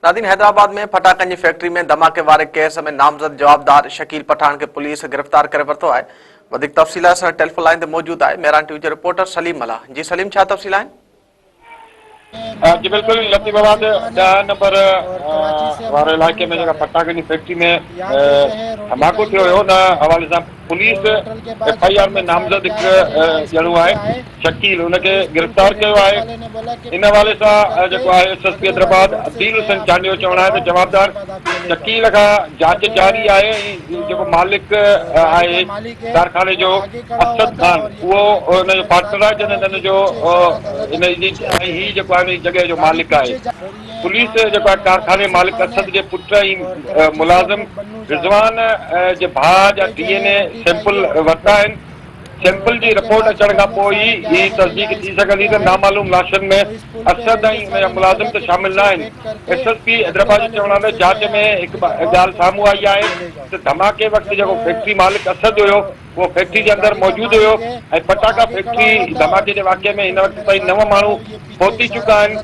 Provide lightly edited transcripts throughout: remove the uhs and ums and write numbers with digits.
नादिन, हैदराबाद में फटाकनि जी फैक्ट्री में धमाके वारे केस में नामज़द जवाबदार शकील पठान के पुलिस गिरफ्तार करे वरितो आहे। वधीक तफ़सीलात सां टेलीफोन लाइन ते मौजूद आहे मेहरान टीवी जो रिपोर्टर सलीम मला। जी सलीम, छा तफ़सील आहिनि? जी बिल्कुल, लतीफ़ाबाद 10 नंबर वारे इलाइक़े में जेका फटाकनि जी फैक्ट्री में धमाको थियो हुयो, उन हवाले सां पुलिस FIR में नामज़द हिकु ॼणो आहे शकील, हुनखे गिरफ़्तार कयो आहे। इन हवाले सां जेको आहे SSP हैदराबाद अब्दील हुसैन चांडियो जो चवणु आहे त जवाबदार शकील खां जांच जारी आहे। जेको मालिक आहे कारखाने जो असद खान, उहो हुनजो पार्टनर आहे, जॾहिं हिन जो हिन जी ही जेको आहे जॻह जो मालिक आहे। पुलिस जेको आहे कारखाने मालिक असद जे पुट ऐं मुलाज़िम रिज़वान जे भाउ जा DNA सैंपल वरिता आहिनि। सैंपल जी रिपोर्ट अचण खां पोइ ही तस्दीक थी सघंदी त नामालूम लाशनि में असद ऐं हुनजा मुलाज़िम त शामिल न आहिनि। SSP हैदराबाद जो चवणु आहे त जांच में हिकु ॻाल्हि साम्हूं आई आहे त धमाके वक़्तु जेको फैक्ट्री मालिक असद हुयो, उहो फैक्ट्री जे अंदरि मौजूदु हुयो ऐं पटाका फैक्ट्री धमाके जे वाक़े में हिन वक़्तु ताईं 9 माण्हू पहुची चुका आहिनि।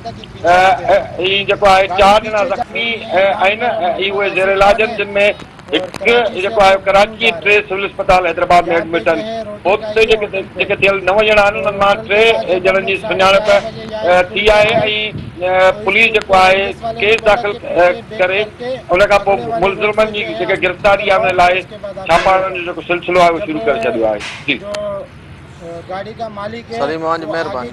ही जेको आहे 4 ॼणा ज़ख़्मी आहिनि ऐं उहे ज़ेर इलाज आहिनि, जिन में हिकु जेको आहे कराची 3 सिविल अस्पताल हैदराबाद में एडमिट आहिनि। हुते जेके थियल 9 ॼणा आहिनि, उन्हनि मां 3 ॼणनि जी सुञाणप थी आहे ऐं पुलिस जेको आहे केस दाख़िल करे उन खां पोइ मुलज़िमनि जी जेके गिरफ़्तारी आहे उन लाइ छापामारी जो जेको सिलसिलो आहे उहो शुरू करे छॾियो आहे। जी सलीम, महिरबानी।